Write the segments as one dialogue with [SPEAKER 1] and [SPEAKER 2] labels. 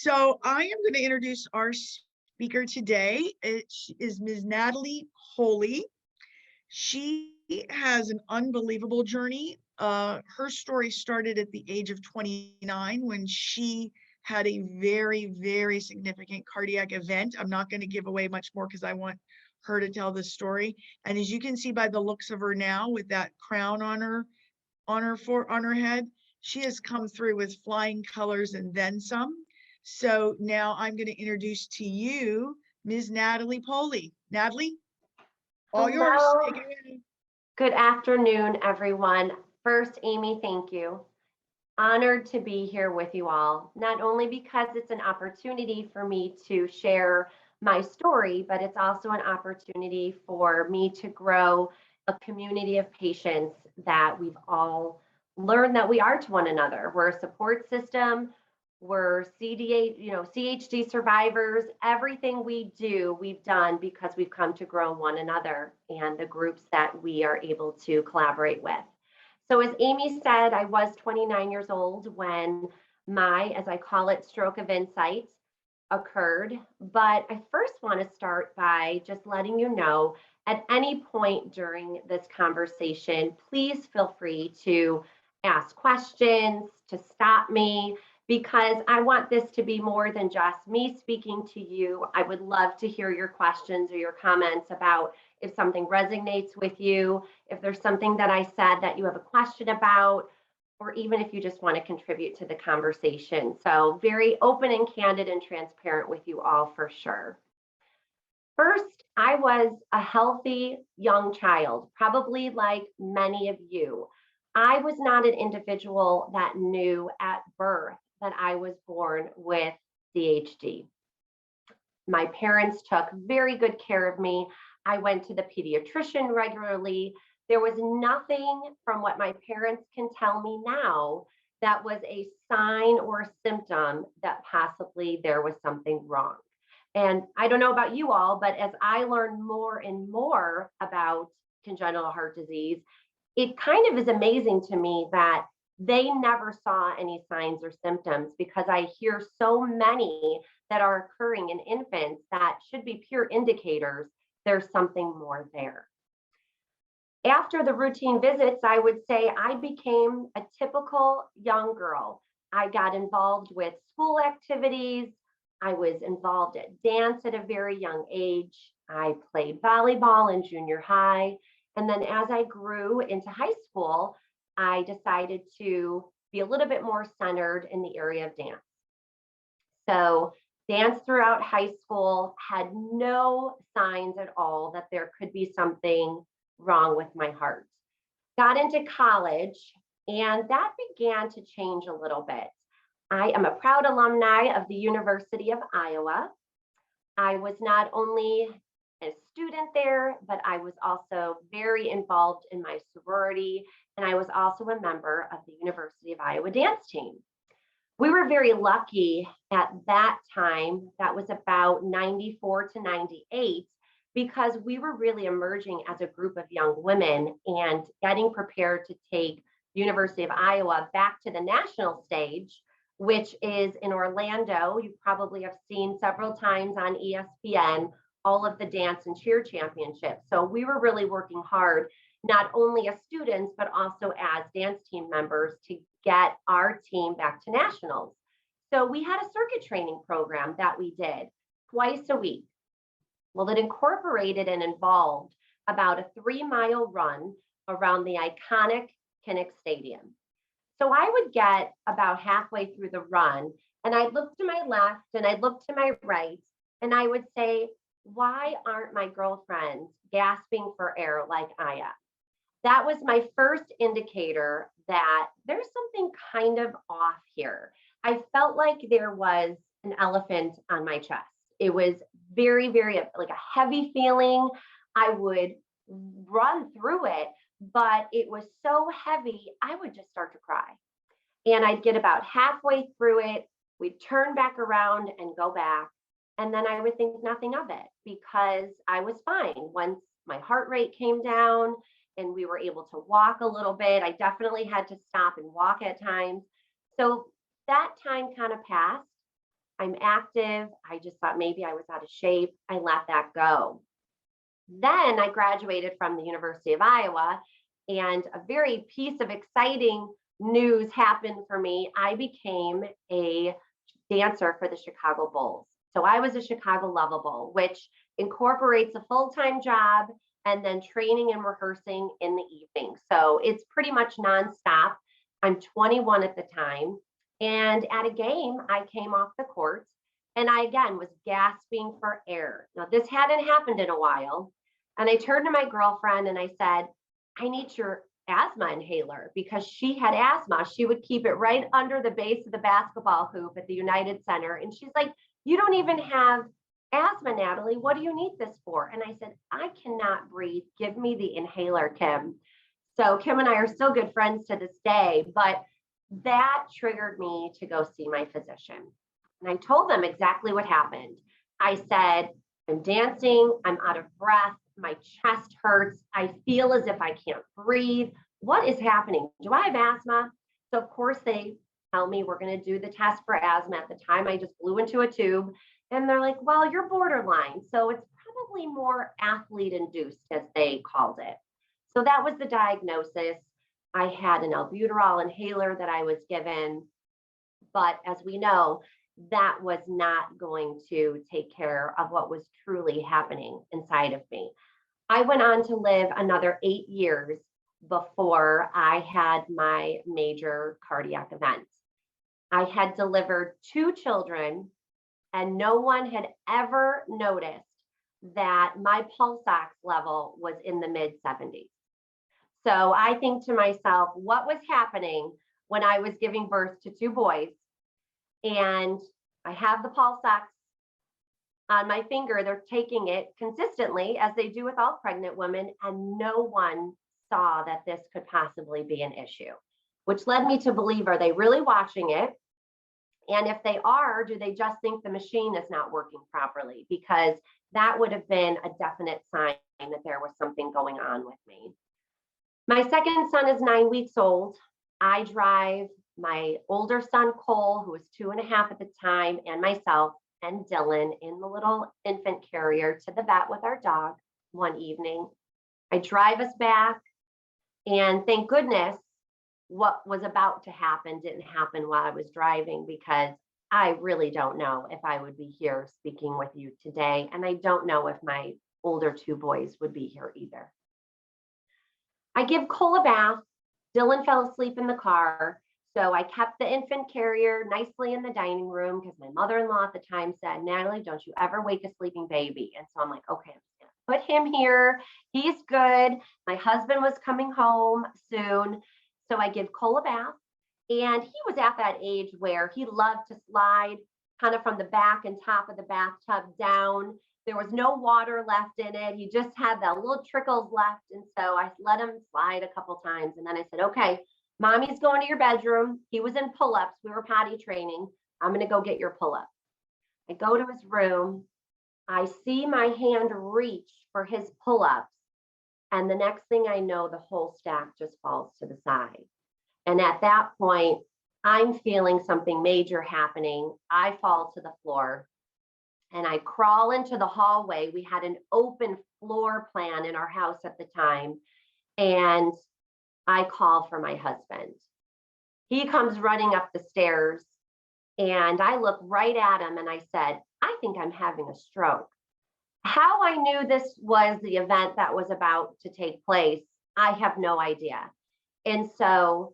[SPEAKER 1] So I am going to introduce our speaker today. It is Ms. Natalie Poli. She has an unbelievable journey. Her story started at the age of 29 when she had a very, very significant cardiac event. I'm not going to give away much more because I want her to tell the story. And as you can see by the looks of her now, with that crown on her head, she has come through with flying colors and then some. So now I'm going to introduce to you Ms. Natalie Poli. Natalie, all yours. Take it away.
[SPEAKER 2] Good afternoon, everyone. First, Amy, thank you. Honored to be here with you all, not only because it's an opportunity for me to share my story, but it's also an opportunity for me to grow a community of patients that we've all learned that we are to one another. We're a support system. We're CHD survivors. Everything we do, we've done because we've come to grow one another and the groups that we are able to collaborate with. So as Amy said, I was 29 years old when my, as I call it, stroke of insight occurred. But I first want to start by just letting you know, at any point during this conversation, please feel free to ask questions, to stop me, because I want this to be more than just me speaking to you. I would love to hear your questions or your comments about if something resonates with you, if there's something that I said that you have a question about, or even if you just want to contribute to the conversation. So very open and candid and transparent with you all for sure. First, I was a healthy young child, probably like many of you. I was not an individual that knew at birth that I was born with CHD. My parents took very good care of me. I went to the pediatrician regularly. There was nothing from what my parents can tell me now that was a sign or a symptom that possibly there was something wrong. And I don't know about you all, but as I learned more and more about congenital heart disease, it kind of is amazing to me that they never saw any signs or symptoms, because I hear so many that are occurring in infants that should be pure indicators there's something more there. After the routine visits, I would say I became a typical young girl. I got involved with school activities. I was involved at dance at a very young age. I played volleyball in junior high. And then as I grew into high school, I decided to be a little bit more centered in the area of dance. So dance throughout high school, had no signs at all that there could be something wrong with my heart. Got into college, and that began to change a little bit. I am a proud alumni of the University of Iowa. I was not only a student there, but I was also very involved in my sorority, and I was also a member of the University of Iowa dance team. We were very lucky at that time, that was about 94 to 98, because we were really emerging as a group of young women and getting prepared to take University of Iowa back to the national stage, which is in Orlando. You probably have seen several times on ESPN, all of the dance and cheer championships. So we were really working hard, not only as students, but also as dance team members, to get our team back to nationals. So we had a circuit training program that we did twice a week. Well, it incorporated and involved about a 3-mile run around the iconic Kinnick Stadium. So I would get about halfway through the run, and I'd look to my left and I'd look to my right, and I would say, why aren't my girlfriends gasping for air like I am? That was my first indicator that there's something kind of off here. I felt like there was an elephant on my chest. It was very, very like a heavy feeling. I would run through it, but it was so heavy, I would just start to cry. And I'd get about halfway through it, we'd turn back around and go back. And then I would think nothing of it, because I was fine. Once my heart rate came down and we were able to walk a little bit, I definitely had to stop and walk at times. So that time kind of passed. I'm active. I just thought maybe I was out of shape. I let that go. Then I graduated from the University of Iowa, and a very piece of exciting news happened for me. I became a dancer for the Chicago Bulls. So I was a Chicago Level Bull, which incorporates a full-time job and then training and rehearsing in the evening. So it's pretty much nonstop. I'm 21 at the time. And at a game, I came off the court and I again was gasping for air. Now, this hadn't happened in a while. And I turned to my girlfriend and I said, I need your asthma inhaler, because she had asthma. She would keep it right under the base of the basketball hoop at the United Center. And she's like, you don't even have asthma, Natalie. What do you need this for? And I said, I cannot breathe. Give me the inhaler, Kim. So Kim and I are still good friends to this day, but that triggered me to go see my physician. And I told them exactly what happened. I said, I'm dancing, I'm out of breath, my chest hurts, I feel as if I can't breathe. What is happening? Do I have asthma? So of course they tell me we're going to do the test for asthma. At the time, I just blew into a tube and they're like, well, you're borderline. So it's probably more athlete induced, as they called it. So that was the diagnosis. I had an albuterol inhaler that I was given, but as we know, that was not going to take care of what was truly happening inside of me. I went on to live another 8 years before I had my major cardiac event. I had delivered 2 children, and no one had ever noticed that my pulse ox level was in the mid 70s. So I think to myself, what was happening when I was giving birth to 2 boys? And I have the pulse ox on my finger. They're taking it consistently, as they do with all pregnant women, and no one saw that this could possibly be an issue, which led me to believe, are they really watching it? And if they are, do they just think the machine is not working properly? Because that would have been a definite sign that there was something going on with me. My second son is 9 weeks old. I drive my older son, Cole, who was 2.5 at the time, and myself and Dylan in the little infant carrier to the vet with our dog one evening. I drive us back, and thank goodness what was about to happen didn't happen while I was driving, because I really don't know if I would be here speaking with you today. And I don't know if my older 2 boys would be here either. I give Cole a bath. Dylan fell asleep in the car. So I kept the infant carrier nicely in the dining room, because my mother-in-law at the time said, Natalie, don't you ever wake a sleeping baby. And so I'm like, okay, I'm just gonna put him here. He's good. My husband was coming home soon. So I give Cole a bath. And he was at that age where he loved to slide kind of from the back and top of the bathtub down. There was no water left in it. He just had the little trickles left. And so I let him slide a couple times. And then I said, okay, Mommy's going to your bedroom. He was in pull-ups. We were potty training. I'm going to go get your pull-ups. I go to his room. I see my hand reach for his pull-ups. And the next thing I know, the whole stack just falls to the side. And at that point, I'm feeling something major happening. I fall to the floor and I crawl into the hallway. We had an open floor plan in our house at the time. And I call for my husband. He comes running up the stairs, and I look right at him and I said, I think I'm having a stroke. How I knew this was the event that was about to take place, I have no idea. And so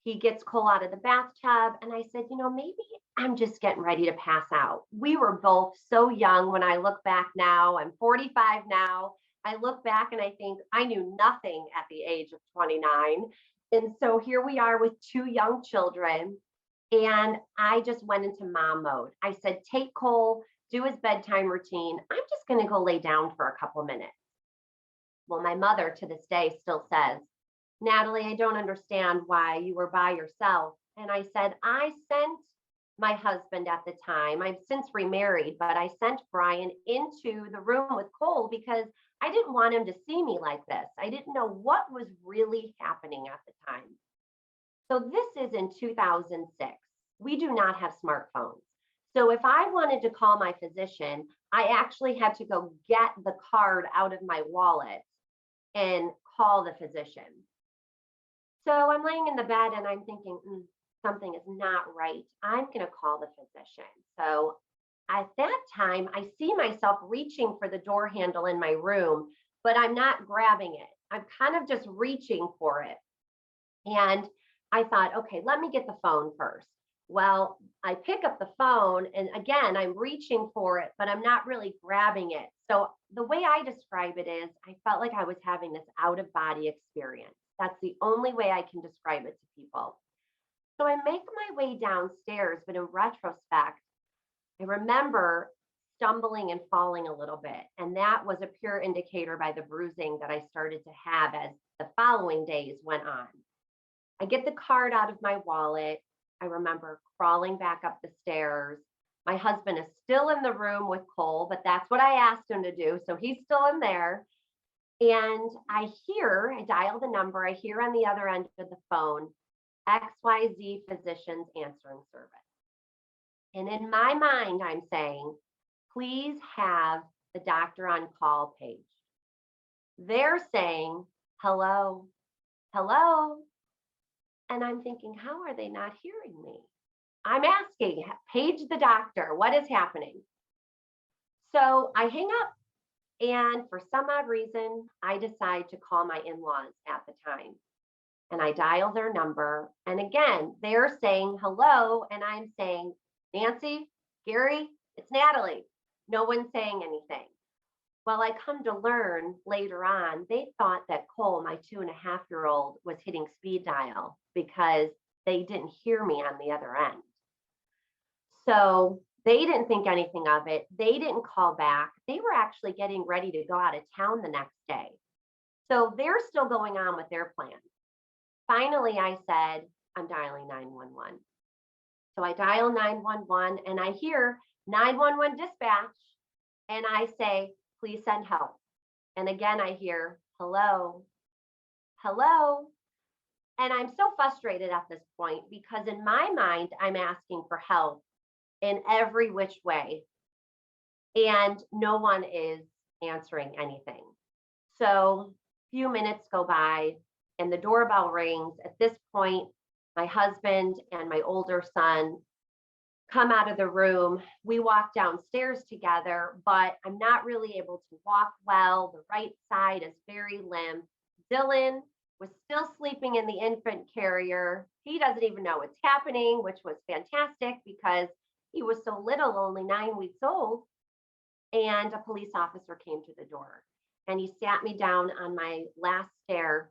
[SPEAKER 2] he gets Cole out of the bathtub, and I said, maybe I'm just getting ready to pass out. We were both so young. When I look back now, I'm 45 now. I look back and I think I knew nothing at the age of 29. And so here we are with 2 young children. And I just went into mom mode. I said, take Cole, do his bedtime routine. I'm just going to go lay down for a couple minutes. Well, my mother to this day still says, Natalie, I don't understand why you were by yourself. And I said, I sent my husband at the time. I've since remarried, but I sent Brian into the room with Cole because I didn't want him to see me like this. I didn't know what was really happening at the time. So this is in 2006. we do not have smartphones. So if I wanted to call my physician, I actually had to go get the card out of my wallet and call the physician. So I'm laying in the bed and I'm thinking, something is not right. I'm going to call the physician. So at that time, I see myself reaching for the door handle in my room, but I'm not grabbing it. I'm kind of just reaching for it. And I thought, okay, let me get the phone first. Well, I pick up the phone and again, I'm reaching for it, but I'm not really grabbing it. So the way I describe it is I felt like I was having this out of body experience. That's the only way I can describe it to people. So I make my way downstairs, but in retrospect, I remember stumbling and falling a little bit. And that was a pure indicator by the bruising that I started to have as the following days went on. I get the card out of my wallet. I remember crawling back up the stairs. My husband is still in the room with Cole, but that's what I asked him to do. So he's still in there. And I dial the number, I hear on the other end of the phone, XYZ Physicians Answering Service. And in my mind, I'm saying, please have the doctor on call page. They're saying, hello, hello. And I'm thinking, how are they not hearing me? I'm asking, page the doctor, what is happening? So I hang up, and for some odd reason, I decide to call my in-laws at the time. And I dial their number. And again, they're saying hello. And I'm saying, Nancy, Gary, it's Natalie. No one's saying anything. Well, I come to learn later on, they thought that Cole, my 2.5-year-old, was hitting speed dial because they didn't hear me on the other end. So they didn't think anything of it. They didn't call back. They were actually getting ready to go out of town the next day. So they're still going on with their plan. Finally, I said, I'm dialing 911. So I dial 911 and I hear 911 dispatch and I say, please send help. And again, I hear, hello, hello. And I'm so frustrated at this point because in my mind, I'm asking for help in every which way. And no one is answering anything. So a few minutes go by and the doorbell rings. At this point, my husband and my older son come out of the room. We walk downstairs together, but I'm not really able to walk well. The right side is very limp. Dylan was still sleeping in the infant carrier. He doesn't even know what's happening, which was fantastic because he was so little, only 9 weeks old. And a police officer came to the door and he sat me down on my last stair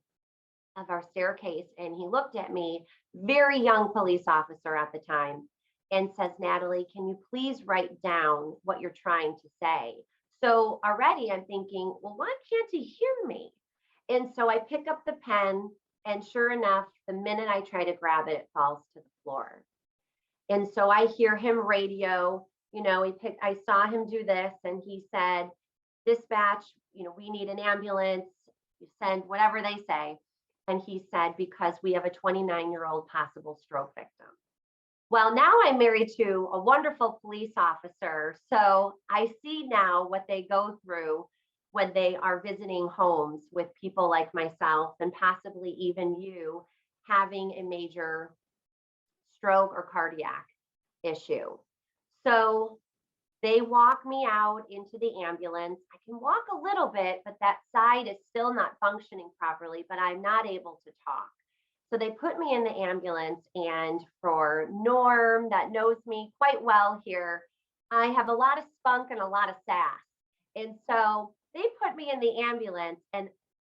[SPEAKER 2] of our staircase. And he looked at me, very young police officer at the time, and says, Natalie, can you please write down what you're trying to say? So already I'm thinking, well, why can't he hear me? And so I pick up the pen and sure enough, the minute I try to grab it, it falls to the floor. And so I hear him radio, I saw him do this and he said, dispatch, we need an ambulance, you send whatever they say. And he said, because we have a 29-year-old possible stroke victim. Well, now I'm married to a wonderful police officer. So I see now what they go through when they are visiting homes with people like myself and possibly even you having a major stroke or cardiac issue. So they walk me out into the ambulance. I can walk a little bit, but that side is still not functioning properly, but I'm not able to talk. So they put me in the ambulance, and for Norm, that knows me quite well here, I have a lot of spunk and a lot of sass. And so they put me in the ambulance, and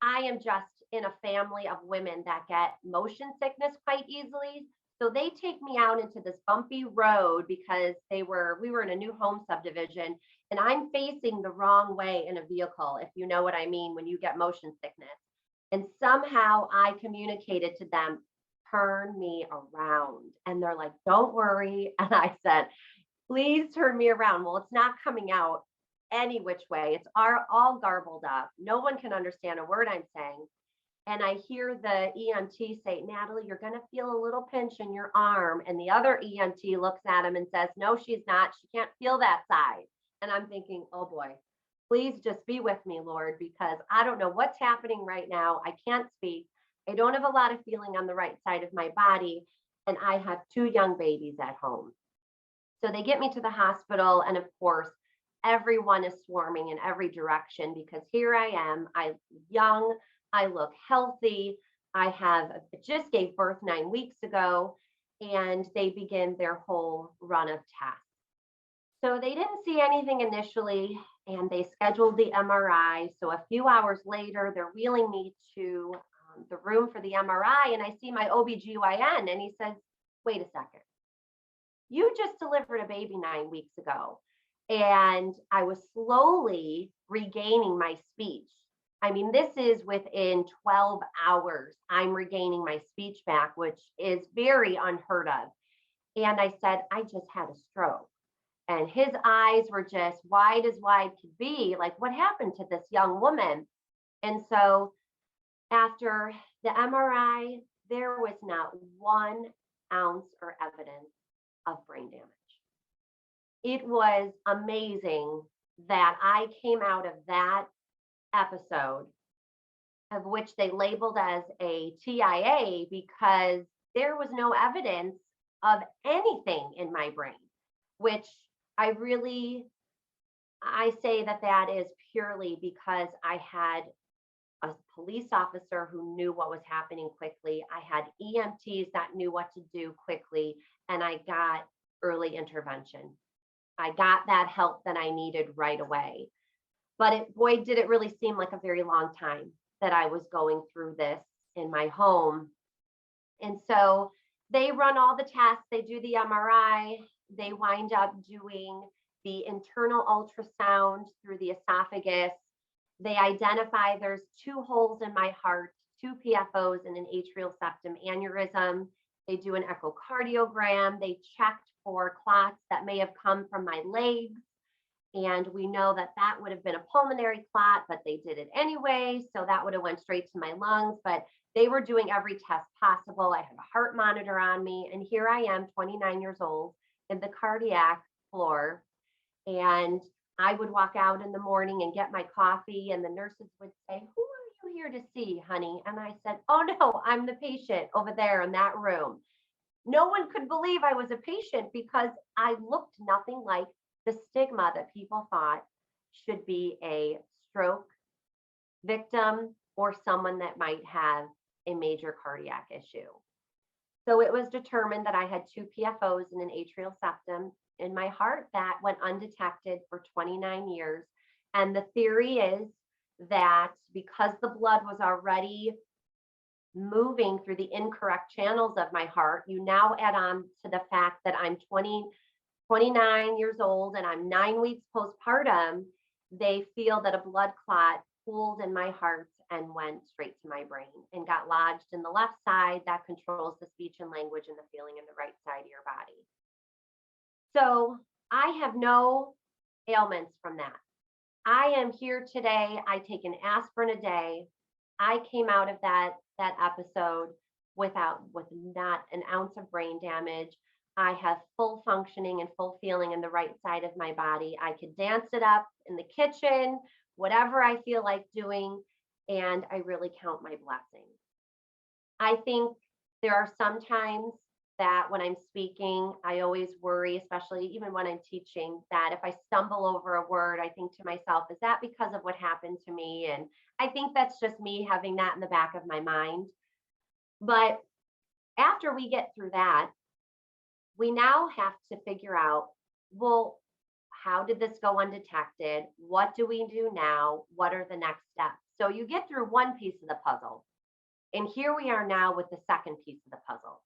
[SPEAKER 2] I am just in a family of women that get motion sickness quite easily. So they take me out into this bumpy road because we were in a new home subdivision, and I'm facing the wrong way in a vehicle, if you know what I mean, when you get motion sickness. And somehow I communicated to them, turn me around. And they're like, don't worry. And I said, please turn me around. Well, it's not coming out any which way. It's all garbled up. No one can understand a word I'm saying. and I hear the EMT say, Natalie, you're going to feel a little pinch in your arm. And the other EMT looks at him and says, no, she's not. She can't feel that side. And I'm thinking, oh boy, please just be with me, Lord, because I don't know what's happening right now. I can't speak. I don't have a lot of feeling on the right side of my body. And I have 2 young babies at home. So they get me to the hospital. And of course, everyone is swarming in every direction because here I am. I'm young. I look healthy. I just gave birth 9 weeks ago, and they begin their whole run of tests. So they didn't see anything initially, and they scheduled the MRI. So a few hours later, they're wheeling me to the room for the MRI, and I see my OBGYN, and he says, wait a second. You just delivered a baby 9 weeks ago. And I was slowly regaining my speech. I mean, this is within 12 hours, I'm regaining my speech back, which is very unheard of. And I said, I just had a stroke. And his eyes were just wide as wide could be, like, what happened to this young woman? And so after the MRI, there was not 1 ounce or evidence of brain damage. It was amazing that I came out of that episode, of which they labeled as a TIA, because there was no evidence of anything in my brain, which I say that is purely because I had a police officer who knew what was happening quickly. I had EMTs that knew what to do quickly, and I got early intervention. I got that help that I needed right away. But boy, did it really seem like a very long time that I was going through this in my home. And so they run all the tests, they do the MRI, they wind up doing the internal ultrasound through the esophagus. They identify there's 2 holes in my heart, 2 PFOs and an atrial septum aneurysm. They do an echocardiogram. They checked for clots that may have come from my legs. And we know that that would have been a pulmonary clot, but they did it anyway. So that would have went straight to my lungs, but they were doing every test possible. I had a heart monitor on me, and here I am, 29 years old, in the cardiac floor. And I would walk out in the morning and get my coffee, and the nurses would say, who are you here to see, honey? And I said, oh no, I'm the patient over there in that room. No one could believe I was a patient because I looked nothing like the stigma that people thought should be a stroke victim or someone that might have a major cardiac issue. So it was determined that I had 2 PFOs and an atrial septum in my heart that went undetected for 29 years. And the theory is that because the blood was already moving through the incorrect channels of my heart, you now add on to the fact that I'm 29 years old and I'm 9 weeks postpartum, they feel that a blood clot pooled in my heart and went straight to my brain and got lodged in the left side that controls the speech and language and the feeling in the right side of your body. So I have no ailments from that. I am here today. I take an aspirin a day. I came out of that episode with not an ounce of brain damage. I have full functioning and full feeling in the right side of my body. I could dance it up in the kitchen, whatever I feel like doing, and I really count my blessings. I think there are some times that when I'm speaking, I always worry, especially even when I'm teaching, that if I stumble over a word, I think to myself, is that because of what happened to me? And I think that's just me having that in the back of my mind. But after we get through that, we now have to figure out, well, how did this go undetected? What do we do now? What are the next steps? So you get through one piece of the puzzle. And here we are now with the second piece of the puzzle.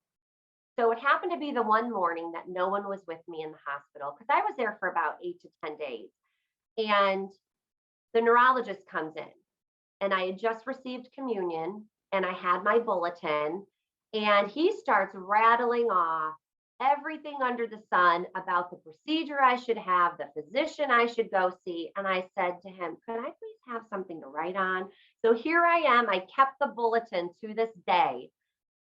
[SPEAKER 2] So it happened to be the one morning that no one was with me in the hospital because I was there for about 8 to 10 days. And the neurologist comes in, and I had just received communion and I had my bulletin, and he starts rattling off everything under the sun about the procedure I should have, the physician I should go see. And I said to him, could I please have something to write on? So here I am. I kept the bulletin to this day.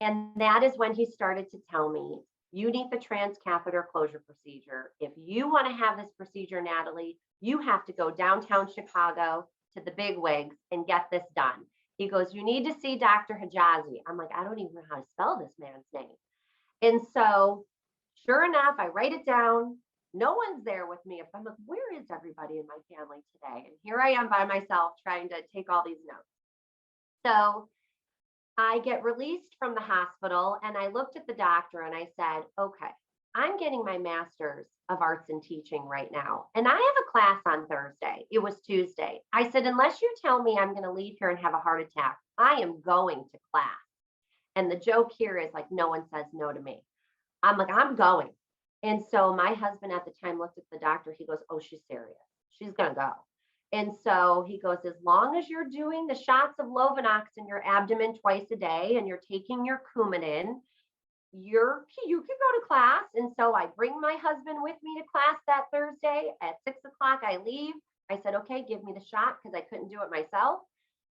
[SPEAKER 2] And that is when he started to tell me, you need the transcatheter closure procedure. If you want to have this procedure, Natalie, you have to go downtown Chicago to the big wigs and get this done. He goes, you need to see Dr. Hijazi. I'm like, I don't even know how to spell this man's name. And so sure enough, I write it down. No one's there with me. I'm like, where is everybody in my family today? And here I am by myself trying to take all these notes. So I get released from the hospital and I looked at the doctor and I said, okay, I'm getting my master's of arts in teaching right now. And I have a class on Thursday. It was Tuesday. I said, unless you tell me I'm going to leave here and have a heart attack, I am going to class. And the joke here is like, no one says no to me. I'm like, I'm going. And so my husband at the time looked at the doctor. He goes, oh, she's serious. She's going to go. And so he goes, as long as you're doing the shots of Lovenox in your abdomen twice a day and you're taking your Coumadin, you can go to class. And so I bring my husband with me to class that Thursday at 6 o'clock. I leave. I said, okay, give me the shot because I couldn't do it myself.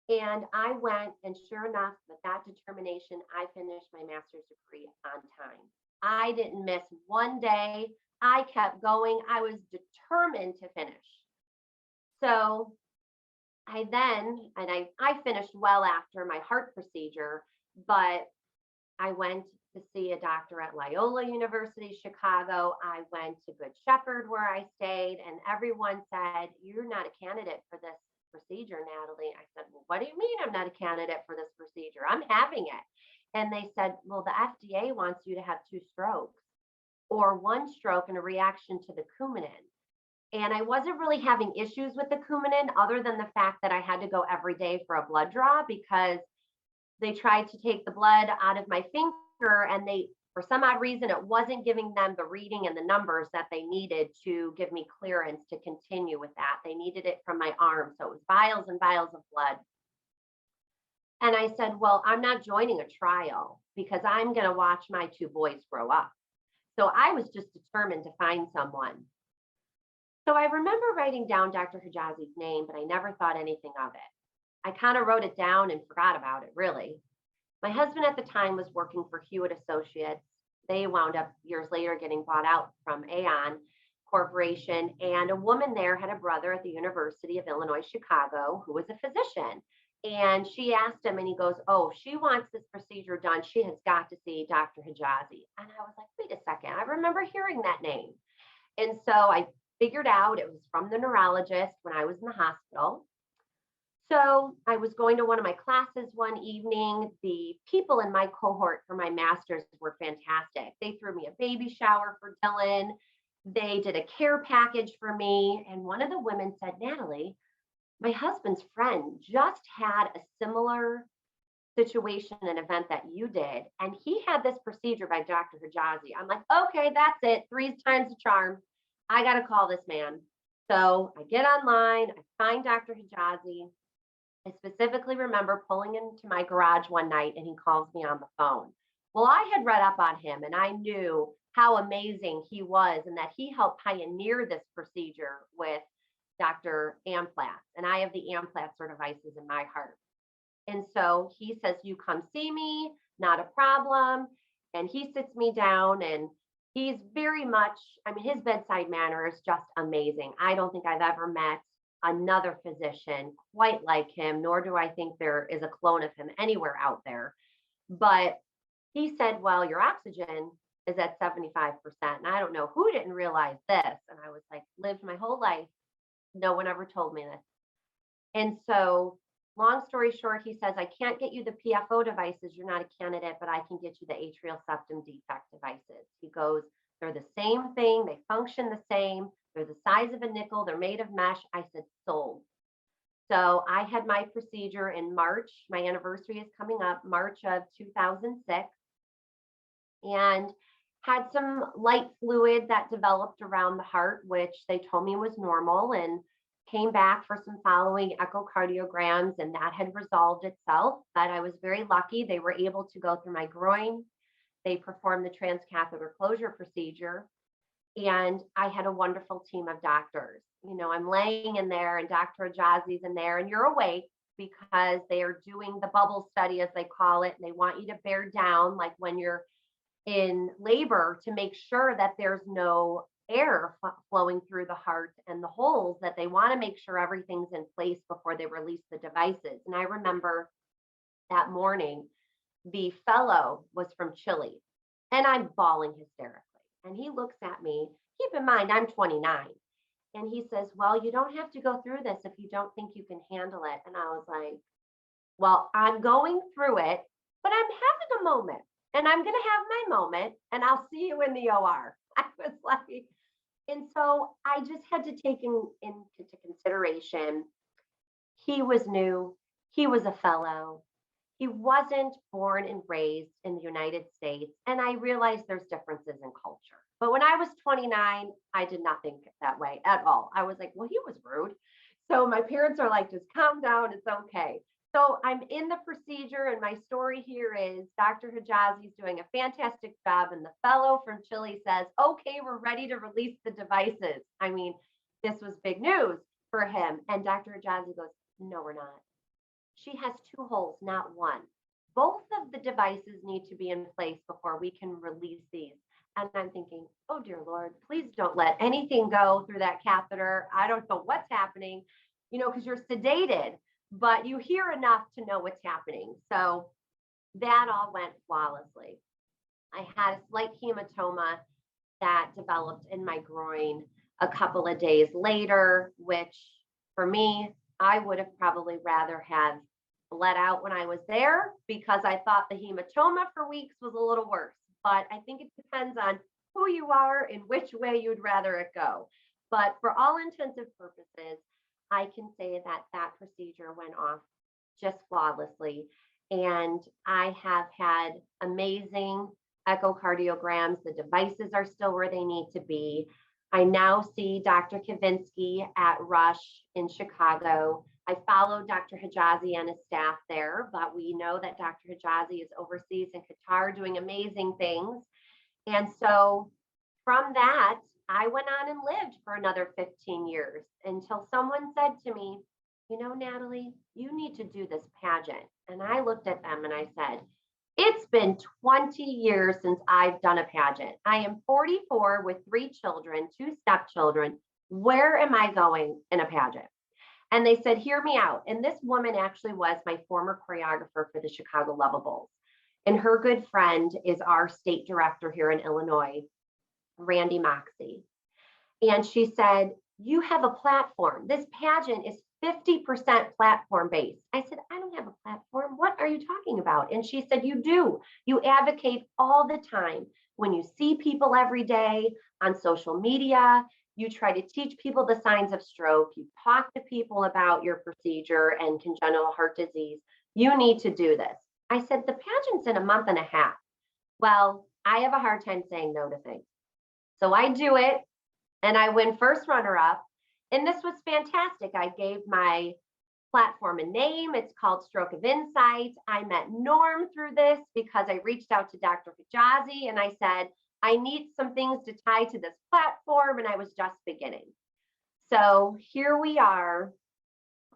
[SPEAKER 2] And I went, and sure enough, with that determination, I finished my master's degree on time. I didn't miss one day. I kept going. I was determined to finish. So I finished well after my heart procedure, but I went to see a doctor at Loyola University, Chicago. I went to Good Shepherd where I stayed, and everyone said, you're not a candidate for this procedure, Natalie. I said, well, what do you mean I'm not a candidate for this procedure? I'm having it. And they said, well, the FDA wants you to have 2 strokes or 1 stroke and a reaction to the Coumadin. And I wasn't really having issues with the Coumadin other than the fact that I had to go every day for a blood draw because they tried to take the blood out of my finger and for some odd reason, it wasn't giving them the reading and the numbers that they needed to give me clearance to continue with that. They needed it from my arm. So it was vials and vials of blood. And I said, well, I'm not joining a trial because I'm going to watch my 2 boys grow up. So I was just determined to find someone. So I remember writing down Dr. Hijazi's name, but I never thought anything of it. I kind of wrote it down and forgot about it, really. My husband at the time was working for Hewitt Associates. They wound up years later getting bought out from Aon Corporation. And a woman there had a brother at the University of Illinois, Chicago, who was a physician. And she asked him and he goes, oh, she wants this procedure done. She has got to see Dr. Hijazi. And I was like, wait a second. I remember hearing that name. And so I figured out it was from the neurologist when I was in the hospital. So I was going to one of my classes one evening. The people in my cohort for my master's were fantastic. They threw me a baby shower for Dylan. They did a care package for me. And one of the women said, Natalie, my husband's friend just had a similar situation and event that you did. And he had this procedure by Dr. Hijazi. I'm like, okay, that's it. 3 times the charm. I got to call this man. So I get online, I find Dr. Hijazi. I specifically remember pulling into my garage one night and he calls me on the phone. Well, I had read up on him and I knew how amazing he was and that he helped pioneer this procedure with Dr. Amplatz. And I have the Amplatzer devices in my heart. And so he says, you come see me, not a problem. And he sits me down and he's very much, his bedside manner is just amazing. I don't think I've ever met another physician quite like him, nor do I think there is a clone of him anywhere out there. But he said, well, your oxygen is at 75%. And I don't know who didn't realize this. And I was like, lived my whole life. No one ever told me this. And so long story short, he says, I can't get you the PFO devices. You're not a candidate, but I can get you the atrial septum defect devices. He goes, they're the same thing. They function the same. They're the size of a nickel. They're made of mesh. I said, sold. So I had my procedure in March. My anniversary is coming up, March of 2006. And had some light fluid that developed around the heart, which they told me was normal, and came back for some following echocardiograms, and that had resolved itself. But I was very lucky. They were able to go through my groin, They performed the transcatheter closure procedure, and I had a wonderful team of doctors. You know, I'm laying in there and Dr. Hijazi's in there, and you're awake because they are doing the bubble study, as they call it, and they want you to bear down like when you're in labor to make sure that there's no air flowing through the heart and the holes, that they want to make sure everything's in place before they release the devices. And I remember that morning, the fellow was from Chile, and I'm bawling hysterically. And he looks at me, keep in mind, I'm 29. And he says, well, you don't have to go through this if you don't think you can handle it. And I was like, well, I'm going through it, but I'm having a moment, and I'm going to have my moment, and I'll see you in the OR. I was like, and so I just had to take into consideration, he was new, he was a fellow, he wasn't born and raised in the United States. And I realized there's differences in culture. But when I was 29, I did not think that way at all. I was like, well, he was rude. So my parents are like, just calm down, it's okay. So I'm in the procedure, and my story here is Dr. Hijazi is doing a fantastic job, and the fellow from Chile says, okay, we're ready to release the devices. I mean, this was big news for him. And Dr. Hijazi goes, no, we're not. She has 2 holes, not 1. Both of the devices need to be in place before we can release these. And I'm thinking, oh, dear Lord, please don't let anything go through that catheter. I don't know what's happening, you know, because you're sedated, but you hear enough to know what's happening. So that all went flawlessly. I had a slight hematoma that developed in my groin a couple of days later, which for me, I would have probably rather have bled out when I was there, because I thought the hematoma for weeks was a little worse. But I think it depends on who you are and which way you'd rather it go. But for all intents and purposes, I can say that that procedure went off just flawlessly. And I have had amazing echocardiograms. The devices are still where they need to be. I now see Dr. Kavinsky at Rush in Chicago. I follow Dr. Hijazi and his staff there, but we know that Dr. Hijazi is overseas in Qatar doing amazing things. And so from that, I went on and lived for another 15 years until someone said to me, you know, Natalie, you need to do this pageant. And I looked at them and I said, it's been 20 years since I've done a pageant. I am 44 with 3 children, 2 stepchildren. Where am I going in a pageant? And they said, hear me out. And this woman actually was my former choreographer for the Chicago Lovables. And her good friend is our state director here in Illinois, Randy Moxie. And she said, you have a platform. This pageant is 50% platform based. I said, I don't have a platform. What are you talking about? And she said, you do. You advocate all the time. When you see people every day on social media, you try to teach people the signs of stroke. You talk to people about your procedure and congenital heart disease. You need to do this. I said, the pageant's in a month and a half. Well, I have a hard time saying no to things. So I do it, and I win first runner-up. And this was fantastic. I gave my platform a name. It's called Stroke of Insight. I met Norm through this because I reached out to Dr. Hijazi and I said, I need some things to tie to this platform, and I was just beginning. So here we are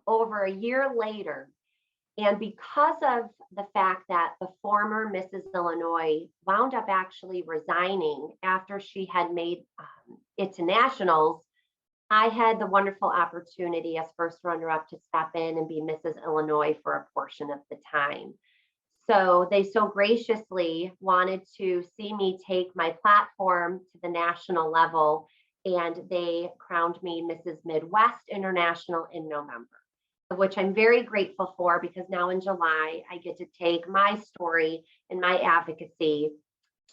[SPEAKER 2] over a year later. And because of the fact that the former Mrs. Illinois wound up actually resigning after she had made it to nationals, I had the wonderful opportunity as first runner-up to step in and be Mrs. Illinois for a portion of the time. So they so graciously wanted to see me take my platform to the national level, and they crowned me Mrs. Midwest International in November, which I'm very grateful for, because now in July, I get to take my story and my advocacy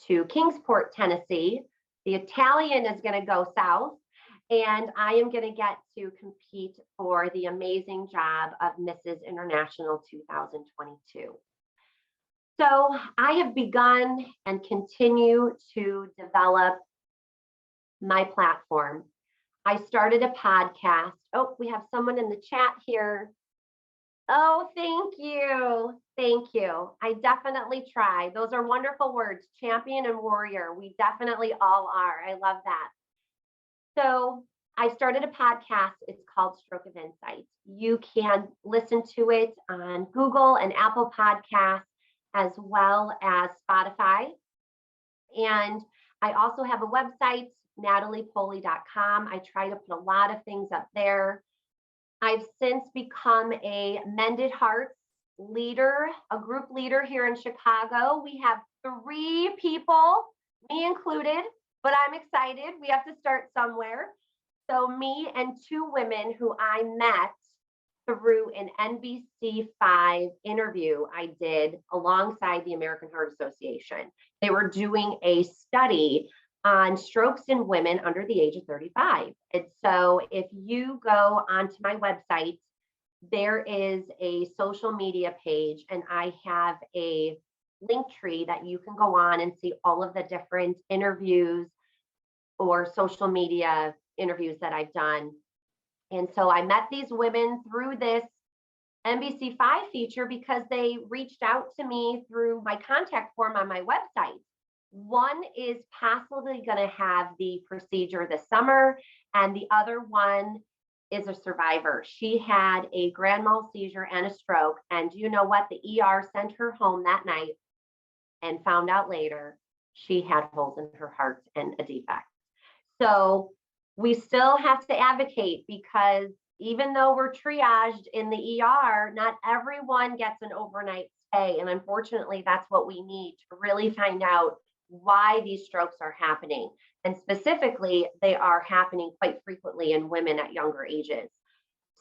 [SPEAKER 2] to Kingsport, Tennessee. The Italian is going to go south, and I am going to get to compete for the amazing job of Mrs. International 2022. So I have begun and continue to develop my platform. I started a podcast. Oh, we have someone in the chat here. Oh, thank you. Thank you. I definitely try. Those are wonderful words, champion and warrior. We definitely all are. I love that. So I started a podcast. It's called Stroke of Insight. You can listen to it on Google and Apple Podcasts, as well as Spotify. And I also have a website, nataliepoli.com. I try to put a lot of things up there. I've since become a Mended Hearts leader, a group leader here in Chicago. We have 3 people, me included, but I'm excited. We have to start somewhere. So me and 2 women who I met through an NBC5 interview I did alongside the American Heart Association. They were doing a study on strokes in women under the age of 35. And so if you go onto my website, there is a social media page, and I have a link tree that you can go on and see all of the different interviews or social media interviews that I've done. And so I met these women through this NBC5 feature because they reached out to me through my contact form on my website. One is possibly going to have the procedure this summer, and the other one is a survivor. She had a grand mal seizure and a stroke, and you know what? The ER sent her home that night and found out later she had holes in her heart and a defect. So we still have to advocate, because even though we're triaged in the ER, not everyone gets an overnight stay. And unfortunately, that's what we need to really find out why these strokes are happening. And specifically, they are happening quite frequently in women at younger ages.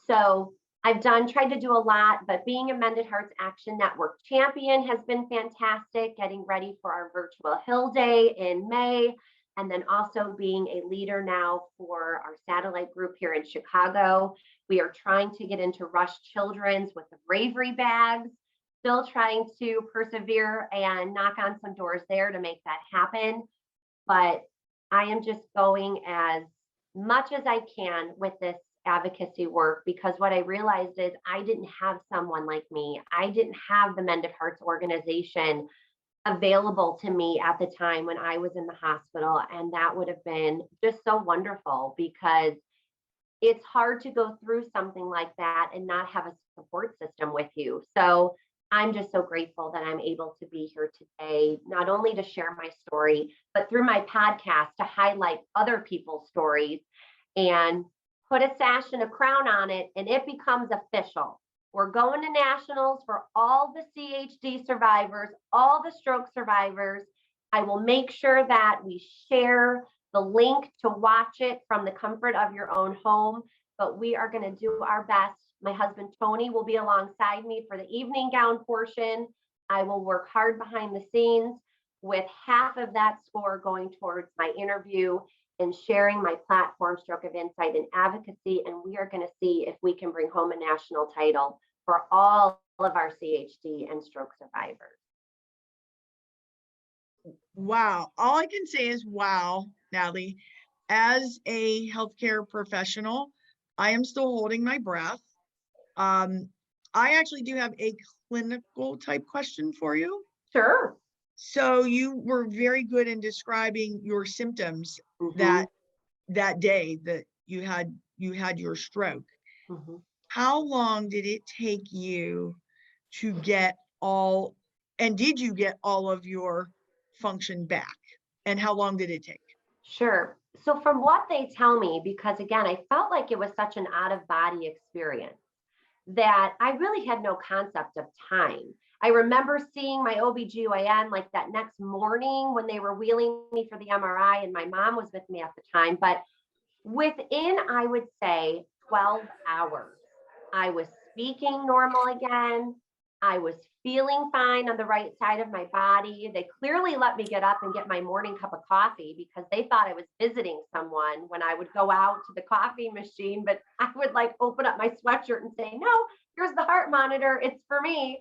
[SPEAKER 2] So I've tried to do a lot, but being a Mended Hearts Action Network champion has been fantastic, getting ready for our virtual Hill Day in May, and then also being a leader now for our satellite group here in Chicago. We are trying to get into Rush Children's with the bravery bags, still trying to persevere and knock on some doors there to make that happen. But I am just going as much as I can with this advocacy work, because what I realized is I didn't have someone like me. I didn't have the Mended Hearts organization available to me at the time when I was in the hospital. And that would have been just so wonderful, because it's hard to go through something like that and not have a support system with you. So I'm just so grateful that I'm able to be here today, not only to share my story, but through my podcast to highlight other people's stories and put a sash and a crown on it, and it becomes official. We're going to nationals for all the CHD survivors, all the stroke survivors. I will make sure that we share the link to watch it from the comfort of your own home, but we are going to do our best. My husband, Tony, will be alongside me for the evening gown portion. I will work hard behind the scenes, with half of that score going towards my interview and sharing my platform, Stroke of Insight and Advocacy. And we are going to see if we can bring home a national title for all of our CHD and stroke survivors.
[SPEAKER 1] Wow. All I can say is wow, Natalie. As a healthcare professional, I am still holding my breath. I actually do have a clinical type question for you.
[SPEAKER 2] Sure.
[SPEAKER 1] So you were very good in describing your symptoms that day that you had your stroke. How long did it take you to get all, and did you get all of your function back? And how long did it take?
[SPEAKER 2] Sure. So from what they tell me, because again, I felt like it was such an out-of-body experience that I really had no concept of time. I remember seeing my OBGYN like that next morning when they were wheeling me for the MRI, and my mom was with me at the time. But within, I would say, 12 hours, I was speaking normal again. I was feeling fine on the right side of my body. They clearly let me get up and get my morning cup of coffee, because they thought I was visiting someone when I would go out to the coffee machine, but I would like open up my sweatshirt and say, no, here's the heart monitor, it's for me.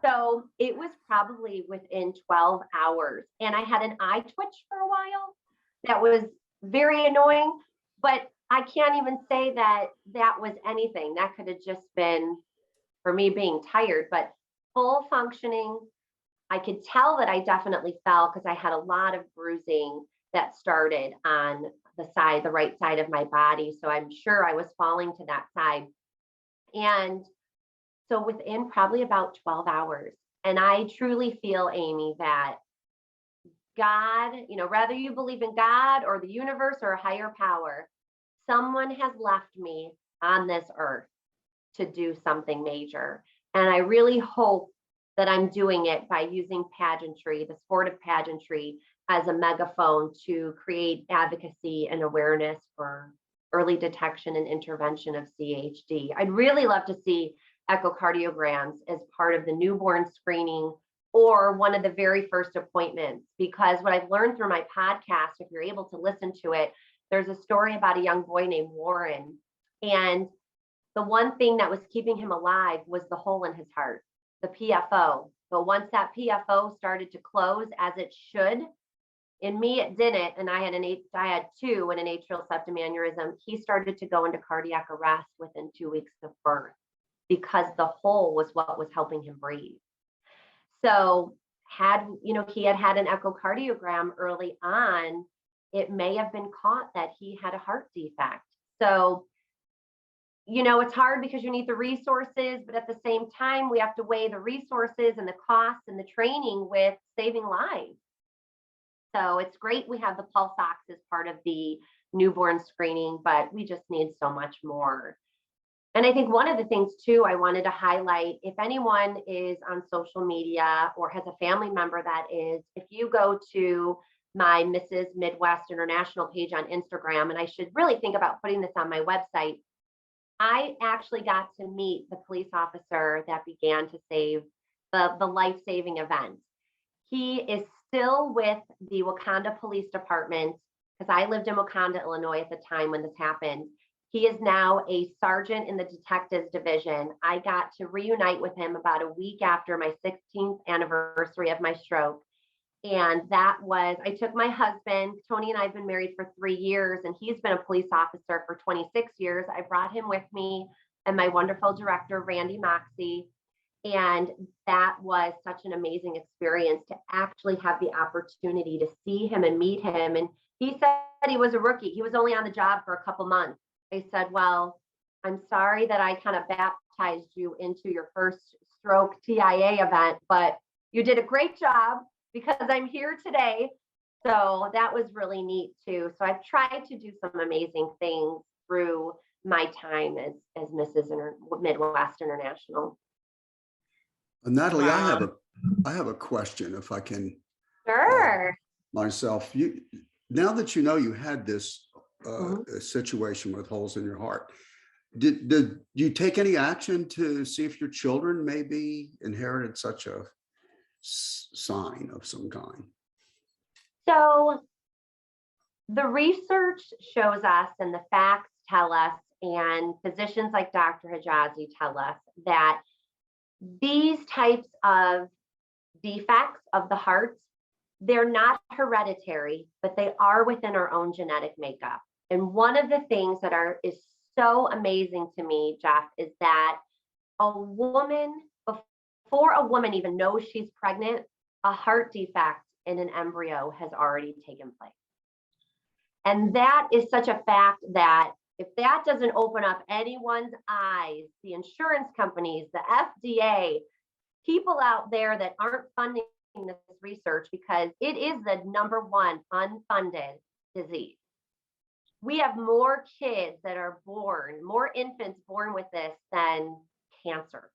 [SPEAKER 2] So it was probably within 12 hours. And I had an eye twitch for a while that was very annoying, but I can't even say that that was anything. That could have just been for me being tired. But full functioning. I could tell that I definitely fell because I had a lot of bruising that started on the right side of my body. So I'm sure I was falling to that side. And so within probably about 12 hours, and I truly feel, Amy, that God, whether you believe in God or the universe or a higher power, someone has left me on this earth to do something major. And I really hope that I'm doing it by using pageantry, the sport of pageantry, as a megaphone to create advocacy and awareness for early detection and intervention of CHD. I'd really love to see echocardiograms as part of the newborn screening or one of the very first appointments, because what I've learned through my podcast, if you're able to listen to it, there's a story about a young boy named Warren. And the one thing that was keeping him alive was the hole in his heart, the PFO. But once that PFO started to close, as it should, in me it didn't, and I had two and an atrial septum aneurysm. He started to go into cardiac arrest within 2 weeks of birth because the hole was what was helping him breathe. So he had an echocardiogram early on, it may have been caught that he had a heart defect. So it's hard because you need the resources, but at the same time, we have to weigh the resources and the costs and the training with saving lives. So it's great we have the pulse ox as part of the newborn screening, but we just need so much more. And I think one of the things too, I wanted to highlight, if anyone is on social media or has a family member that is, if you go to my Mrs. Midwest International page on Instagram, and I should really think about putting this on my website, I actually got to meet the police officer that began to save the life-saving event. He is still with the Wakanda Police Department, because I lived in Wakanda, Illinois at the time when this happened. He is now a sergeant in the detectives division. I got to reunite with him about a week after my 16th anniversary of my stroke. And I took my husband, Tony, and I've been married for 3 years, and he's been a police officer for 26 years. I brought him with me and my wonderful director, Randy Moxie. And that was such an amazing experience to actually have the opportunity to see him and meet him. And he said he was a rookie. He was only on the job for a couple months. I said, well, I'm sorry that I kind of baptized you into your first stroke TIA event, but you did a great job because I'm here today. So that was really neat too. So I've tried to do some amazing things through my time as Mrs. Midwest International.
[SPEAKER 3] Natalie,
[SPEAKER 1] Wow.
[SPEAKER 3] I have a question, if I can.
[SPEAKER 2] Sure.
[SPEAKER 3] Myself, now that you had this situation with holes in your heart, did you take any action to see if your children maybe inherited such a sign of some kind?
[SPEAKER 2] So the research shows us, and the facts tell us, and physicians like Dr. Hijazi tell us that these types of defects of the heart, they're not hereditary, but they are within our own genetic makeup. And one of the things that is so amazing to me, Jeff, is that before a woman even knows she's pregnant, a heart defect in an embryo has already taken place. And that is such a fact that if that doesn't open up anyone's eyes, the insurance companies, the FDA, people out there that aren't funding this research, because it is the #1 unfunded disease. We have more kids that are born, more infants born with this than cancer,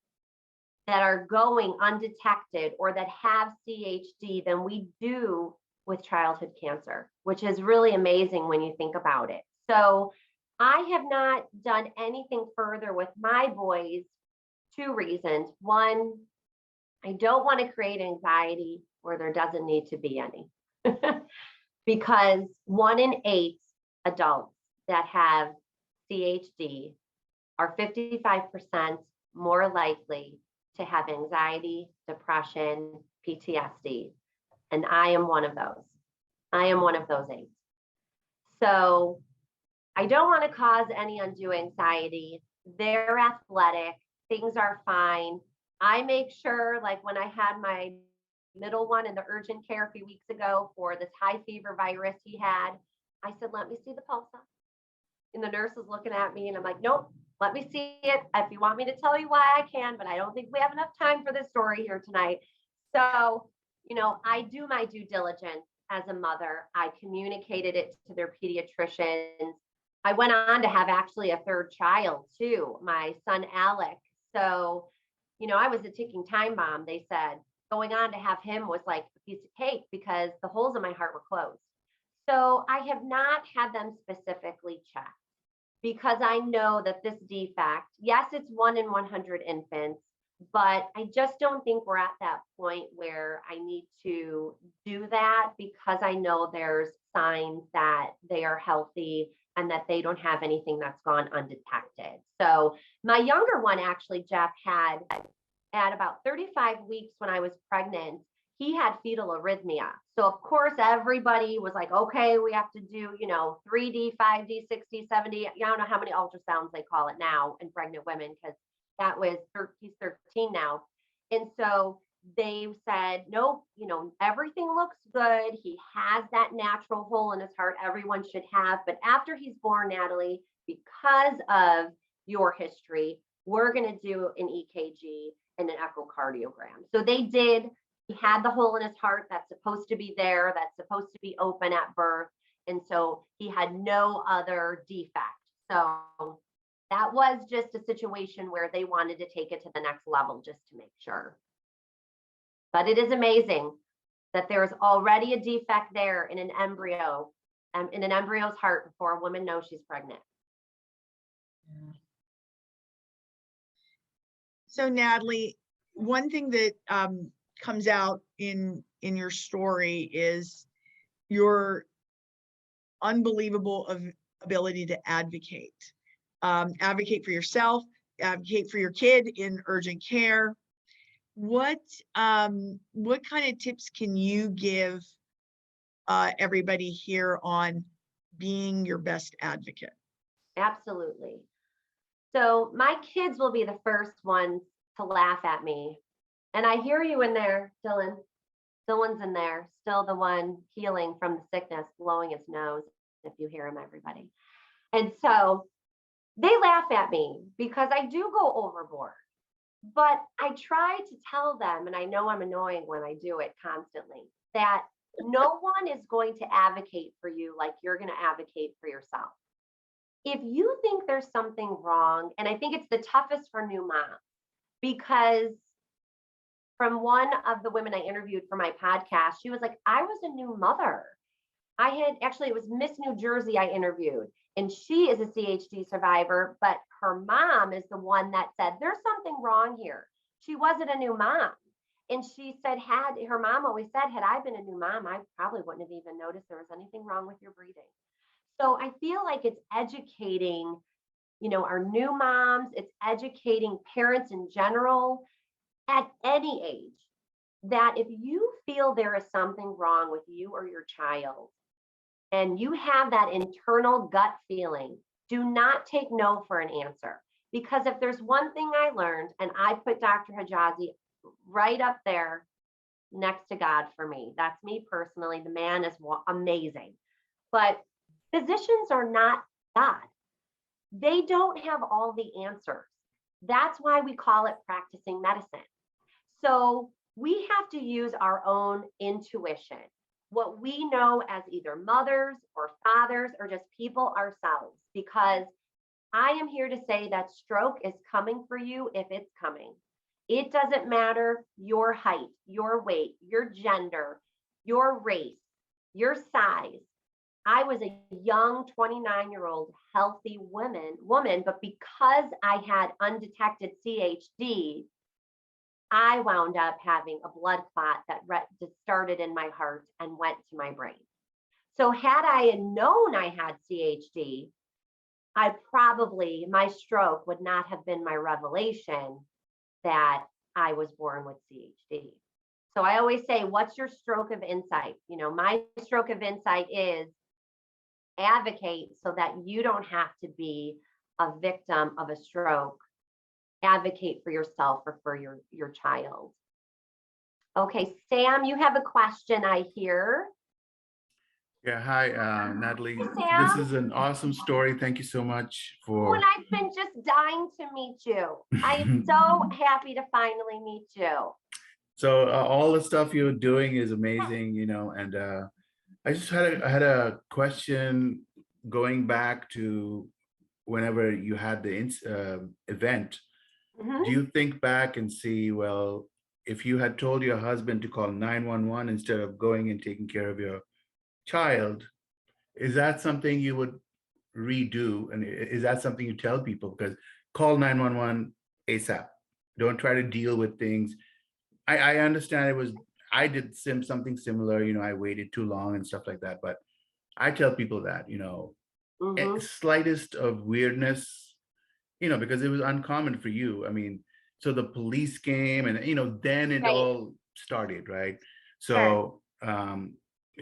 [SPEAKER 2] that are going undetected or that have CHD than we do with childhood cancer, which is really amazing when you think about it. So I have not done anything further with my boys. 2 reasons. One, I don't want to create anxiety where there doesn't need to be any. Because 1 in 8 adults that have CHD are 55% more likely to have anxiety, depression, PTSD. And I am one of those. I am one of those 8. So I don't want to cause any undue anxiety. They're athletic. Things are fine. I make sure, like when I had my middle one in the urgent care a few weeks ago for this high fever virus he had, I said, let me see the pulse. And the nurse was looking at me and I'm like, nope, let me see it. If you want me to tell you why, I can, but I don't think we have enough time for this story here tonight. So, I do my due diligence as a mother. I communicated it to their pediatricians. I went on to have actually a third child too, my son, Alec. So, I was a ticking time bomb. They said going on to have him was like a piece of cake because the holes in my heart were closed. So I have not had them specifically checked because I know that this defect, yes, it's 1 in 100 infants, but I just don't think we're at that point where I need to do that because I know there's signs that they are healthy and that they don't have anything that's gone undetected. So my younger one, actually, Jeff, had at about 35 weeks when I was pregnant, he had fetal arrhythmia. So of course, everybody was like, okay, we have to do, 3D, 5D, 6D, 7D. I don't know how many ultrasounds they call it now in pregnant women, because he's 13 now. And so they said, nope, everything looks good. He has that natural hole in his heart everyone should have. But after he's born, Natalie, because of your history, we're going to do an EKG and an echocardiogram. So they did. He had the hole in his heart that's supposed to be there, that's supposed to be open at birth. And so he had no other defect. So that was just a situation where they wanted to take it to the next level just to make sure. But it is amazing that there's already a defect there in an embryo, in an embryo's heart before a woman knows she's pregnant.
[SPEAKER 1] So Natalie, one thing that comes out in your story is your unbelievable ability to advocate for yourself, advocate for your kid in urgent care. What kind of tips can you give everybody here on being your best advocate?
[SPEAKER 2] Absolutely. So my kids will be the first ones to laugh at me. And I hear you in there, Dylan. Dylan's in there, still the one healing from the sickness, blowing his nose, if you hear him, everybody. And so they laugh at me because I do go overboard. But I try to tell them, and I know I'm annoying when I do it constantly, that no one is going to advocate for you like you're going to advocate for yourself. If you think there's something wrong, and I think it's the toughest for new moms, because from one of the women I interviewed for my podcast, she was like, I was a new mother. It was Miss New Jersey I interviewed, and she is a CHD survivor, but her mom is the one that said, there's something wrong here. She wasn't a new mom. And she said, her mom always said, had I been a new mom, I probably wouldn't have even noticed there was anything wrong with your breathing. So I feel like it's educating, our new moms, it's educating parents in general at any age, that if you feel there is something wrong with you or your child, and you have that internal gut feeling, do not take no for an answer. Because if there's one thing I learned, and I put Dr. Hijazi right up there next to God for me, that's me personally, the man is amazing. But physicians are not God. They don't have all the answers. That's why we call it practicing medicine. So we have to use our own intuition, what we know as either mothers or fathers or just people ourselves, because I am here to say that stroke is coming for you if it's coming. It doesn't matter your height, your weight, your gender, your race, your size. I was a young 29-year-old healthy woman, but because I had undetected CHD, I wound up having a blood clot that started in my heart and went to my brain. So had I known I had CHD, my stroke would not have been my revelation that I was born with CHD. So I always say, what's your stroke of insight? My stroke of insight is advocate so that you don't have to be a victim of a stroke advocate for yourself or for your child. Okay, Sam, you have a question, I hear.
[SPEAKER 4] Yeah, hi, Natalie.
[SPEAKER 2] Hi,
[SPEAKER 4] This
[SPEAKER 2] Sam.
[SPEAKER 4] is an awesome story. Thank you so much
[SPEAKER 2] Oh, and
[SPEAKER 4] for.
[SPEAKER 2] I've been just dying to meet you. I am so happy to finally meet you.
[SPEAKER 4] So all the stuff you're doing is amazing, and I just had a question going back to whenever you had the event.
[SPEAKER 2] Mhm.
[SPEAKER 4] Do you think back and see, well, if you had told your husband to call 911 instead of going and taking care of your child, is that something you would redo? And is that something you tell people? Because call 911 ASAP. Don't try to deal with things. I understand I did something similar, I waited too long and stuff like that. But I tell people that,
[SPEAKER 2] Mhm.
[SPEAKER 4] slightest of weirdness, because it was uncommon for you. I mean, so the police came and, then it
[SPEAKER 2] Right.
[SPEAKER 4] all started, right?
[SPEAKER 2] Sure.
[SPEAKER 4] So,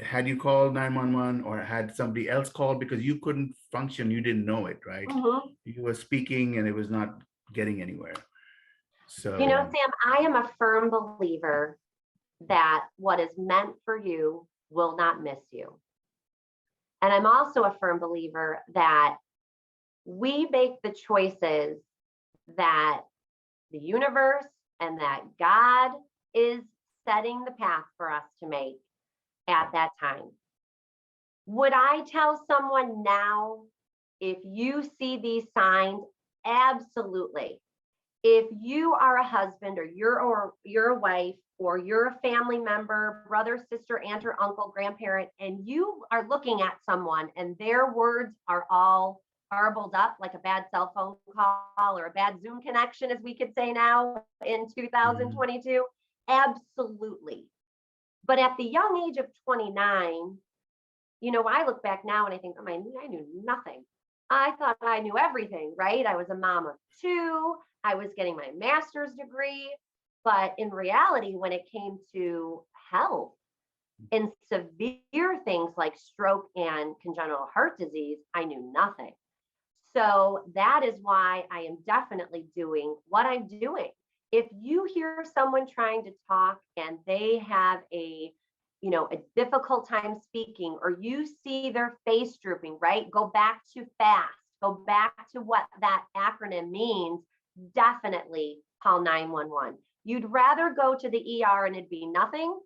[SPEAKER 4] had you called 911 or had somebody else called because you couldn't function, you didn't know it, right?
[SPEAKER 2] Mhm.
[SPEAKER 4] You were speaking and it was not getting anywhere. So,
[SPEAKER 2] Sam, I am a firm believer that what is meant for you will not miss you. And I'm also a firm believer that we make the choices that the universe and that God is setting the path for us to make at that time. Would I tell someone now, if you see these signs? Absolutely. If you are a husband or you're a wife or you're a family member, brother, sister, aunt or uncle, grandparent, and you are looking at someone and their words are all garbled up like a bad cell phone call or a bad Zoom connection, as we could say now in 2022, absolutely. But at the young age of 29, I look back now and I think, I knew nothing. I thought I knew everything, right? I was a mom of two. I was getting my master's degree. But in reality, when it came to health and severe things like stroke and congenital heart disease, I knew nothing. So that is why I am definitely doing what I'm doing. If you hear someone trying to talk and they have a difficult time speaking, or you see their face drooping, right? Go back to FAST, go back to what that acronym means, definitely call 911. You'd rather go to the ER and it'd be nothing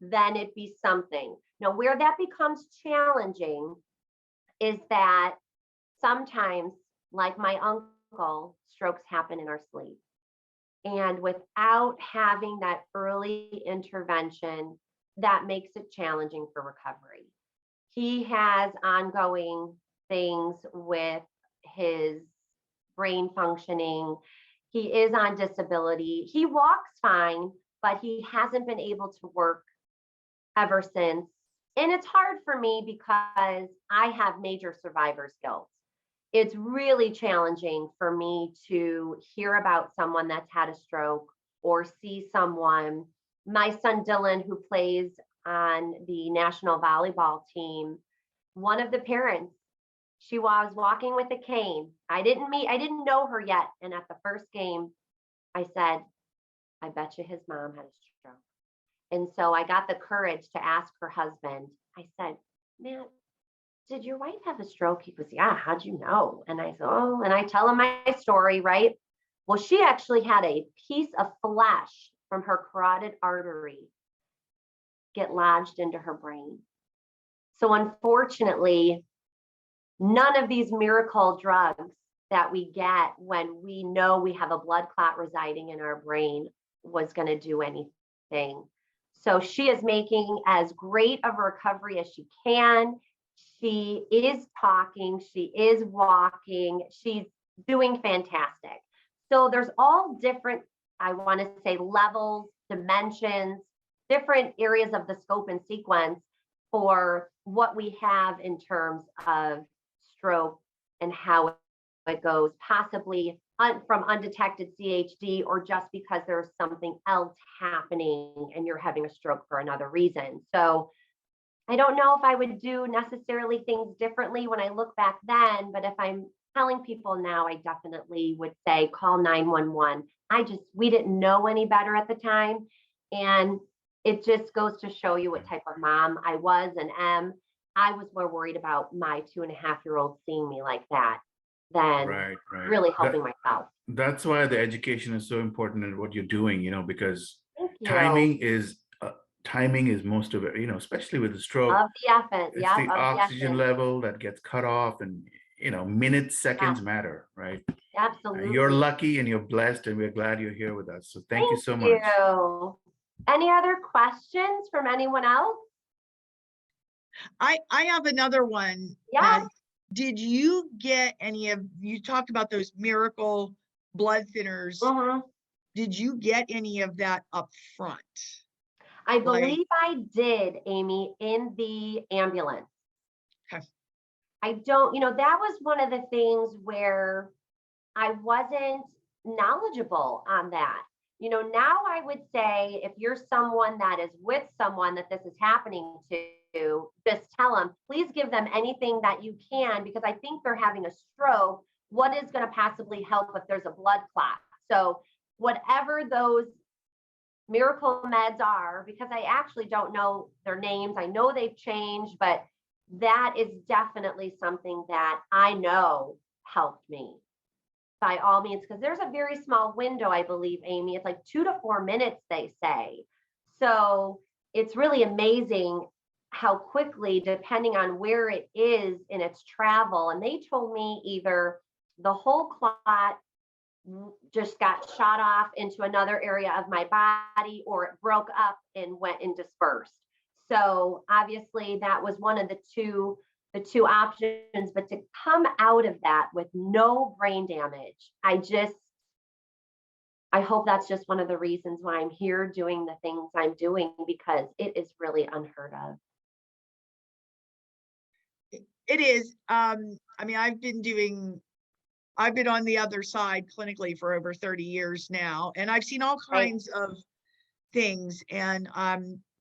[SPEAKER 2] than it be something. Now, where that becomes challenging is that sometimes, like my uncle, strokes happen in our sleep. And without having that early intervention, that makes it challenging for recovery. He has ongoing things with his brain functioning. He is on disability. He walks fine, but he hasn't been able to work ever since. And it's hard for me because I have major survivor's guilt. It's really challenging for me to hear about someone that's had a stroke or see someone. My son Dylan, who plays on the national volleyball team, one of the parents, she was walking with a cane. I didn't know her yet. And at the first game, I said, I bet you his mom had a stroke. And so I got the courage to ask her husband. I said, man, did your wife have a stroke? He goes, yeah, how'd you know? And I said, oh, and I tell him my story, right? Well, she actually had a piece of flesh from her carotid artery get lodged into her brain. So unfortunately, none of these miracle drugs that we get when we know we have a blood clot residing in our brain was going to do anything. So she is making as great of a recovery as she can. She is talking, she is walking, she's doing fantastic. So there's all different, I want to say, levels, dimensions, different areas of the scope and sequence for what we have in terms of stroke and how it goes, possibly from undetected CHD or just because there's something else happening and you're having a stroke for another reason. So I don't know if I would do necessarily things differently when I look back then, but if I'm telling people now, I definitely would say call 911. We didn't know any better at the time. And it just goes to show you what type of mom I was and am. I was more worried about my 2.5-year-old seeing me like that than
[SPEAKER 4] Right.
[SPEAKER 2] really helping myself.
[SPEAKER 4] That's why the education is so important in what you're doing, because
[SPEAKER 2] Thank you.
[SPEAKER 4] timing is most of it, especially with the stroke.
[SPEAKER 2] Of the essence.
[SPEAKER 4] It's
[SPEAKER 2] Yeah,
[SPEAKER 4] the
[SPEAKER 2] of the
[SPEAKER 4] oxygen
[SPEAKER 2] essence.
[SPEAKER 4] level that gets cut off, and minutes, seconds matter, right?
[SPEAKER 2] Absolutely.
[SPEAKER 4] You're lucky and you're blessed, and we're glad you're here with us. So thank you so much.
[SPEAKER 2] You. Any other questions from anyone else?
[SPEAKER 1] I have another one.
[SPEAKER 2] Yeah.
[SPEAKER 1] Did you get you talked about those miracle blood thinners. Did you get any of that up front?
[SPEAKER 2] I believe I did, Amy, in the ambulance.
[SPEAKER 1] Okay.
[SPEAKER 2] I don't, that was one of the things where I wasn't knowledgeable on that. Now I would say if you're someone that is with someone that this is happening to, just tell them, please give them anything that you can, because I think they're having a stroke. What is going to possibly help if there's a blood clot? So whatever those miracle meds are, because I actually don't know their names. I know they've changed, but that is definitely something that I know helped me by all means, because there's a very small window, I believe, Amy. It's like 2 to 4 minutes, they say. So it's really amazing how quickly, depending on where it is in its travel. And they told me either the whole clot just got shot off into another area of my body, or it broke up and went and dispersed. So obviously that was one of the two options, but to come out of that with no brain damage, I hope that's just one of the reasons why I'm here doing the things I'm doing, because it is really unheard of.
[SPEAKER 1] It is. I mean, I've been on the other side clinically for over 30 years now, and I've seen all kinds of things. And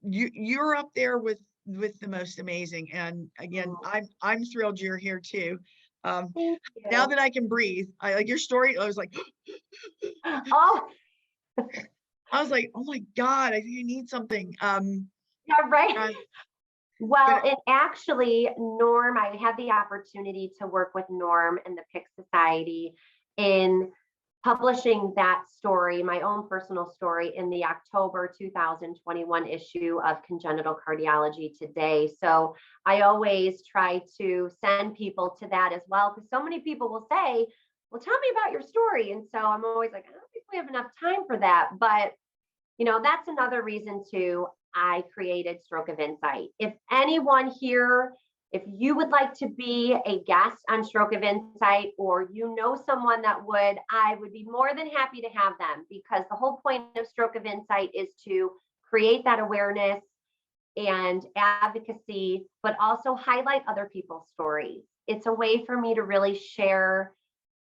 [SPEAKER 1] you're up there with the most amazing. And again, I'm thrilled you're here too. Now that I can breathe, I like your story. I was like,
[SPEAKER 2] oh,
[SPEAKER 1] I was like, oh my God, I think I need something.
[SPEAKER 2] Yeah, right. Well, and actually, Norm, I had the opportunity to work with Norm and the PIC Society in publishing that story, my own personal story, in the October 2021 issue of Congenital Cardiology Today. So I always try to send people to that as well, because so many people will say, well, tell me about your story. And so I'm always like, I don't think we have enough time for that. But, that's another reason too. I created Stroke of Insight. If anyone here, if you would like to be a guest on Stroke of Insight, or someone that would, I would be more than happy to have them, because the whole point of Stroke of Insight is to create that awareness and advocacy, but also highlight other people's stories. It's a way for me to really share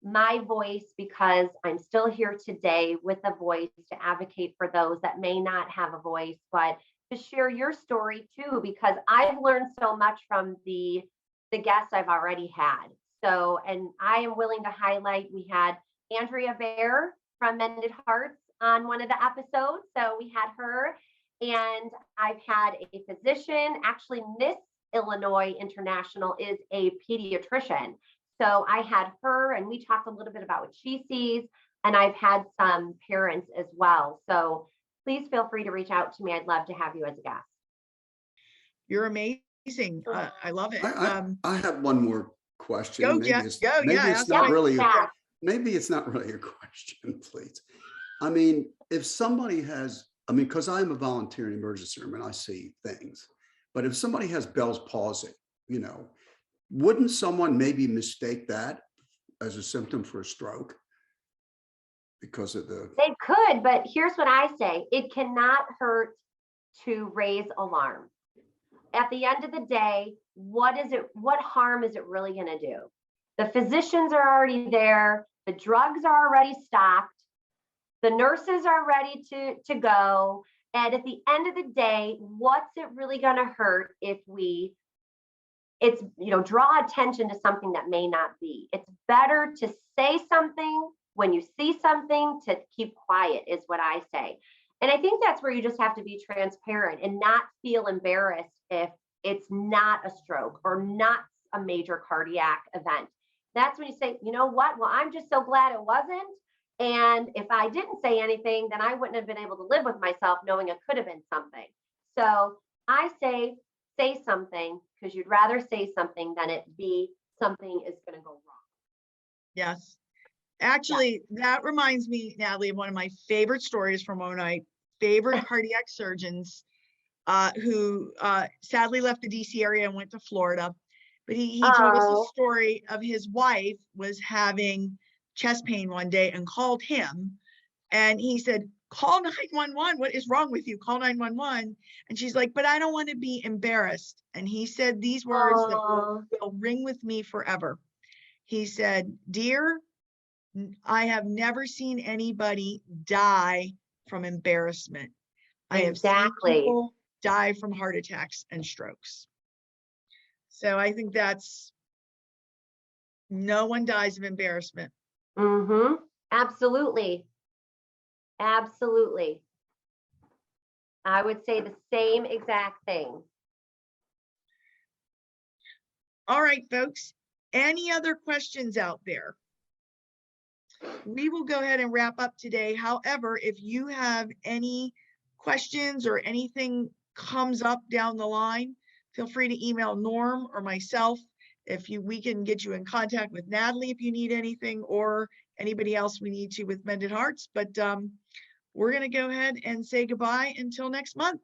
[SPEAKER 2] my voice, because I'm still here today with a voice to advocate for those that may not have a voice, but to share your story too, because I've learned so much from the guests I've already had. So, and I am willing to highlight, we had Andrea Bear from Mended Hearts on one of the episodes. So we had her, and I've had a physician, actually Miss Illinois International is a pediatrician. So I had her, and we talked a little bit about what she sees, and I've had some parents as well. So please feel free to reach out to me. I'd love to have you as a guest.
[SPEAKER 1] You're amazing. I love it.
[SPEAKER 3] I have one more question.
[SPEAKER 1] Go,
[SPEAKER 3] Maybe
[SPEAKER 1] Jeff.
[SPEAKER 3] it's,
[SPEAKER 1] Go.
[SPEAKER 3] maybe
[SPEAKER 1] Yeah.
[SPEAKER 3] it's not really. Maybe it's not really a question, please. I mean, if somebody has, because I'm a volunteer in the emergency room and I see things, but if somebody has Bell's palsy, wouldn't someone maybe mistake that as a symptom for a stroke? Because of
[SPEAKER 2] They could, but here's what I say. It cannot hurt to raise alarm. At the end of the day, what harm is it really going to do? The physicians are already there. The drugs are already stocked. The nurses are ready to go. And at the end of the day, what's it really going to hurt if we it's, draw attention to something that may not be. It's better to say something when you see something, to keep quiet is what I say. And I think that's where you just have to be transparent and not feel embarrassed if it's not a stroke or not a major cardiac event. That's when you say, you know what? Well, I'm just so glad it wasn't. And if I didn't say anything, then I wouldn't have been able to live with myself knowing it could have been something. So I say something, because you'd rather say something than it be something is going to go wrong.
[SPEAKER 1] Yes. Actually, that reminds me, Natalie, of one of my favorite stories from one of my favorite cardiac surgeons who sadly left the DC area and went to Florida. But he told us a story of his wife was having chest pain one day and called him. And he said, call 911. What is wrong with you? Call 911. And she's like, but I don't want to be embarrassed. And he said these words that will ring with me forever. He said, dear, I have never seen anybody die from embarrassment. I have seen people die from heart attacks and strokes. So I think that's, no one dies of embarrassment.
[SPEAKER 2] Mm-hmm. Absolutely. Absolutely. I would say the same exact thing.
[SPEAKER 1] All right, folks. Any other questions out there? We will go ahead and wrap up today. However, if you have any questions or anything comes up down the line, feel free to email Norm or myself. We can get you in contact with Natalie if you need anything, or anybody else we need to with Mended Hearts. But we're going to go ahead and say goodbye until next month.